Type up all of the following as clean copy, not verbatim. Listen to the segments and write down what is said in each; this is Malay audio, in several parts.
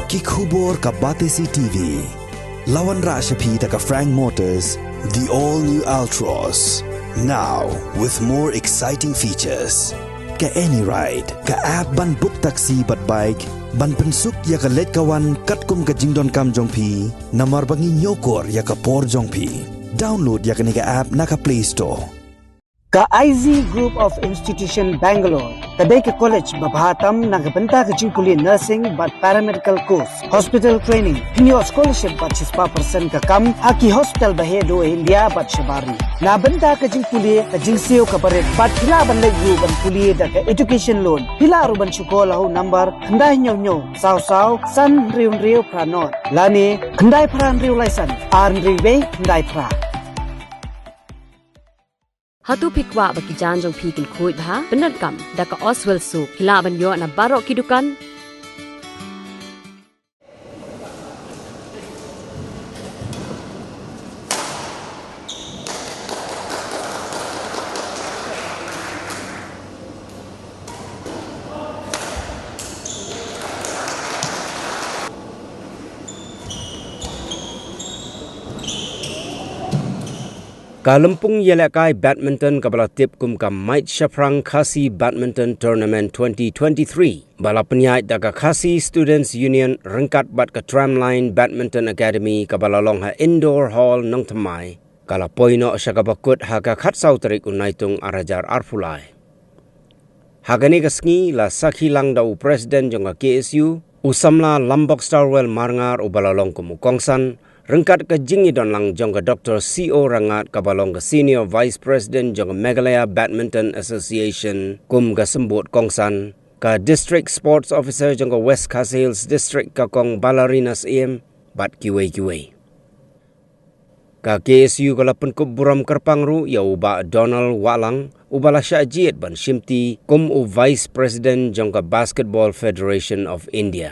Kikhubor ka Batesi TV. Lawan Rashapi ka Frank Motors, the all-new Altros. Now, with more exciting features. Ka any ride, ka app ban book taxi bat bike, ban pensuk ya ka let kawan katkum ka jingdon kam jongpi, namar bangi nyokor ya ka por jongpi. Download ya ka app na ka Play Store. Ka IZ Group of Institution Bangalore, kadai ke college babhatam nagabenta ka jingpuli nursing but paramedical course, hospital training, hinyo scholarship but 6% ka kam, haki hospital bahedo India but shabari. Nabenta ka jingpuli ka jingsiyo ka baret but hila ban lagu ban puli da ka education loan. Hila ruban syukola ho number kandai nyo saw san riu pranot. Lani kandai pran riu license, riu kandai pra. Hatu pikwa baki janjong pikil kuit bha benar kam daka Oswell soup hilaban yo na barok kidukan. Kalampung Yelakai Badminton kabala tip kum ka Mait Shaprang Khasi Badminton Tournament 2023. Bala penyait daga Khasi Students Union rengkat bat ka Tramline Badminton Academy kabala long ha indoor hall nong temai. Kala poino syakabakut haga khatsau tarik unaitung arajar arfulai. Hagani kasngi la sakhi lang dau Presiden jonga KSU usamla Lambok Starwell Marngar ubala long kumukongsan. Rengkat ke jingi don lang jongga Dr. C.O. Rangat kabalong ke Senior Vice President jongga Meghalaya Badminton Association kum ga sembut kongsan ka District Sports Officer jongga West Khasi Hills District ka kong Ballerinas AM bat kiwei. Ka KSU kala penkup buram kerpangru ya uba Donald Walang ubala syajiet ban shimti kum u Vice President jongga Basketball Federation of India.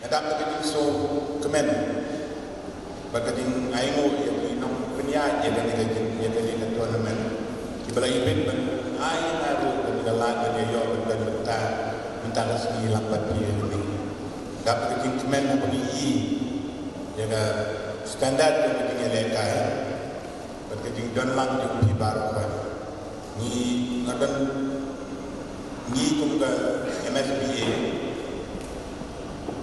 Kadang kadang so kemen, bagading aimo yang inong penyaji yang dari tournament, kibala event ben ay naru dan galan dan yo dan benta resmi lambat dia ini. Dapat kadang kemen apa ni yang standar yang kadang lekai, bagading don lang yang di baruan. Ni ngadan ni kumga MSBA.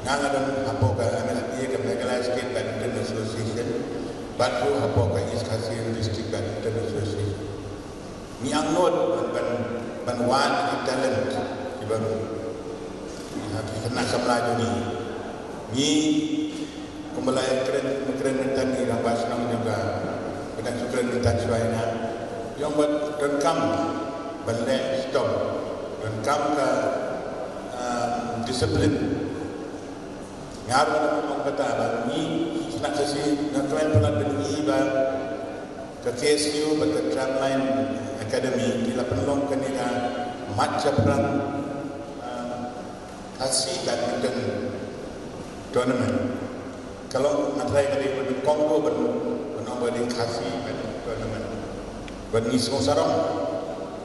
Nangadan apoka MSBA ke Meghalaya State Badminton Association, Batu apoka East Kasian District Badminton Association. Ni angnod banwan di talent di baru. Kena samlaju ni kembali keren tadi rampas nama juga dengan keren tadi suainya. Yang buat renkam balik stop renkam ke disiplin. Ngaruh orang kata ni nak kasih nak kalian pernah beri ke KSU ke Tramline Academy di penolong kena macam perang kasih badminton tournament. Kalau nak try dari Kongo penolong di kasih badminton tournament. Bani semua sarong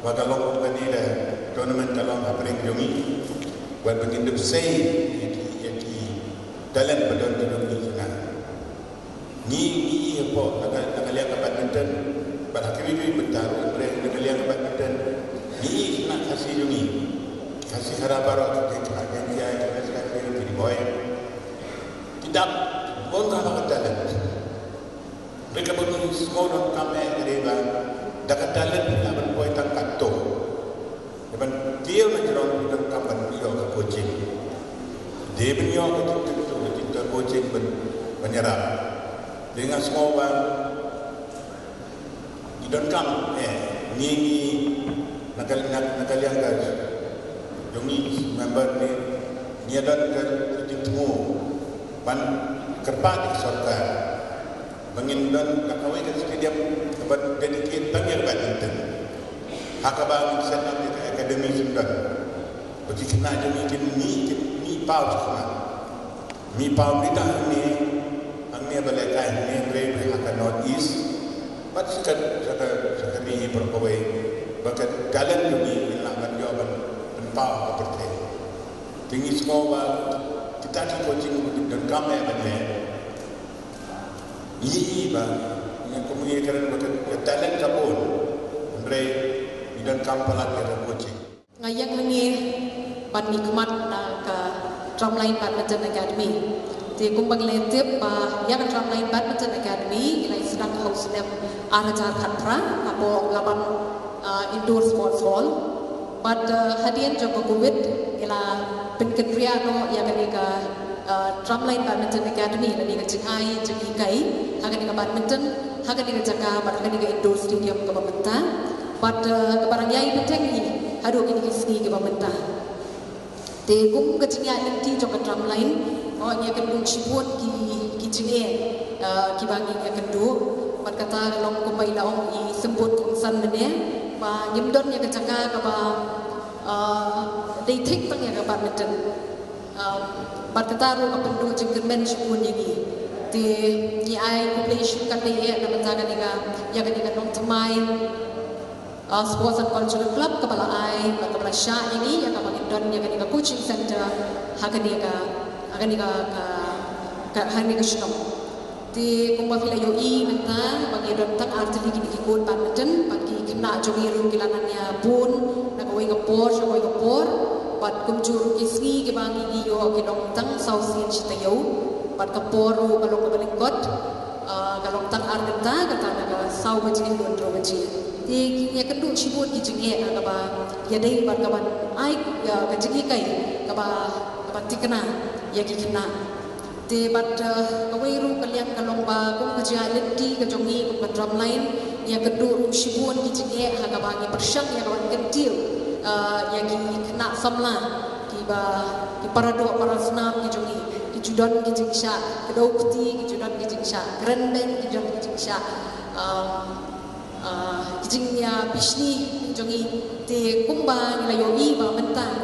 bagalong kena tournament dalam apa yang kami buat begini besar. Dalam badan tubuh kita, ni apa? Nak lihat badminton, pada kami bertaruh mereka nak lihat badminton. Ni nak kasih ni, kasih harapan kita agen dia, kasih diri boy. Tidak, boleh nak dalam. Mereka berdua semua orang kami mereka dekat dalam kita berboy tak kacau. Lepas dia menjerong kita kapan dia ke coaching. Dia punya coaching menyerap dengan semua orang di dalam ni nakalian guys yang ni member ni ada di temu ban kerpat sorka mengindan nakawai ke stadium buat dedicate banyak badminton hakabang set up di academy sundan bagi kena jadi ni pau cuma mi pau kita ni angnya balakai ni brave akan North East but sekat ni berkawai bakat talent ni nak menjawab pau seperti tinggi semua kita di coaching dan kami mana ini yang kemudian bakat talent kapun brave dan kampalan ada coaching ngayang hangi pan nikmat ke Tramline Badminton Academy. Di kumpang letip yang Tramline Badminton Academy ilai sedang host dem arajar khatra apo laban indoor sports hall. But hadian joko COVID ila penketria no yang ni ke Tramline Badminton Academy ni ke jingai jingikai hagan ni ke badminton hagan ni ke jaka hagan ni ke indoor stadium ke pemerintah. But kebarang yai penting ni haru ini kisgi ke pemerintah. Te kum kecingnya nanti joko Tramline, nya kendung ciput ki jinge ki bangi nya kendung, berkata long kumpai laong i semput kongsan dene, ba nyimdon nya kecaka ka ba they take tang nya ka badminton, berkata ru ka pendung jengkemen cipun ini, te ni ai population kan de na menjaga nya ka long temai. Sports and Cultural Club kepala ai kepala Syah ini yang kami don yang kami coaching center hagan ni ka hagan ni ka snom Di kumbang kila yoi mentang bagi rentang artili kini ikut badminton bagi kena jongi ru kilanannya bun nak kawai gapor syakawai gapor bad kumjur kisngi ke bangi iyo kilong tang sausin citayo bad kapor ru kalong kabalingkot kalong tang argenta kata naga sau bajin don ro bajin di ya kedua cibut kijinge kaba ya dei bad kaban ai ya kajingi kai kaba tikena ya kikena di bad kawai ru kalian kalong ba kum kerja leti kejongi kum drum line yang kedua shibuan kijinge haga bangi persyang yang kawan kentil yang kena samla ki ba ki parado para senam kijongi ki judan kijingsha kedau peti ki judan kijingsha grandband ki judan kijingsha kijingnya bisni kijongi di kumba nilayoi ba mentang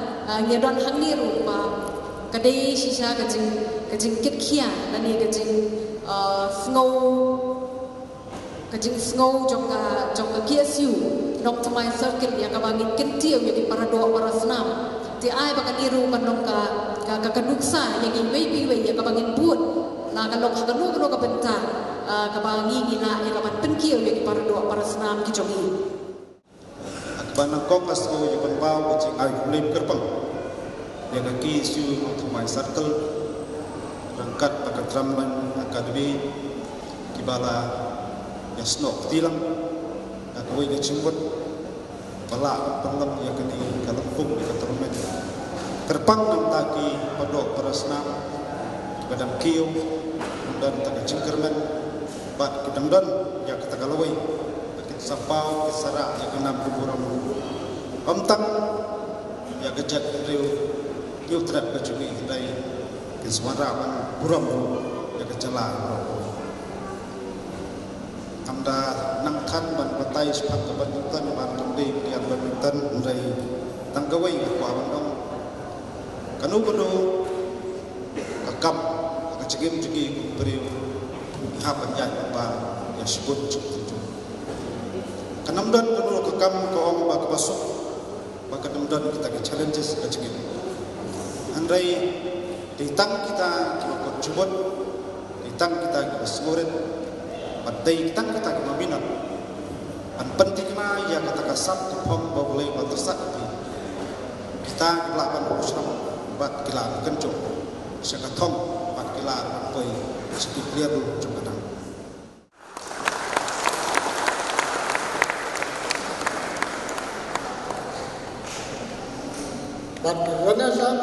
ngedan hangni ru ba kadai sisa kajing kitkia nani kajing snow jongga KSU nok tamai circle yang kabangit kentiu yang para doa para senam ti ai bakan iru kanong ka kaduksa yang iwei yang kabangit buat na kalok hakanu ka benta kabangi ngila yang kaban penkiu yang para doa para senam kijongi akbanang kongkas o yang pembau kajing ai kulim kerpang yang KSU nok tamai circle rangkat pakai drumline akademi kibala yang snok tilang nak kawai ke cimbut balak pelam yang kini kalampung di keterumen kerpang nam taki padok para senam badam kiu dan tak cingkermen bat kedangdan yang kata kalawai kita sapau kesara yang kenam kuburam omtang yang kejat riu terap kecumi dari kiswara kan buram yang kecelah amda nang than ban batai sepak ke badminton ban kendi dia badminton dari tanggawai ke abang kanu kono kakap kecegim jugi beri apa ya ba ya sebut kanamdan kono kakam ko om ba basuk ba kanamdan kita ke challenges kecegim andai ditang kita kau cubut ditang kita kesurit badai kita keminat an pentingna ya kata kasam tepom boleh batersak kita kelaban usram bat kila kencung syakatong bat kila boy sikit liar jumatan bat renasan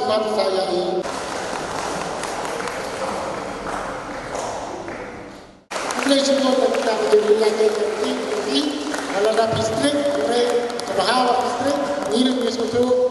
semua saya ini. Mulai semua kita menjadi lagi kalau ada distrik, mulai kebahawa distrik, ini suatu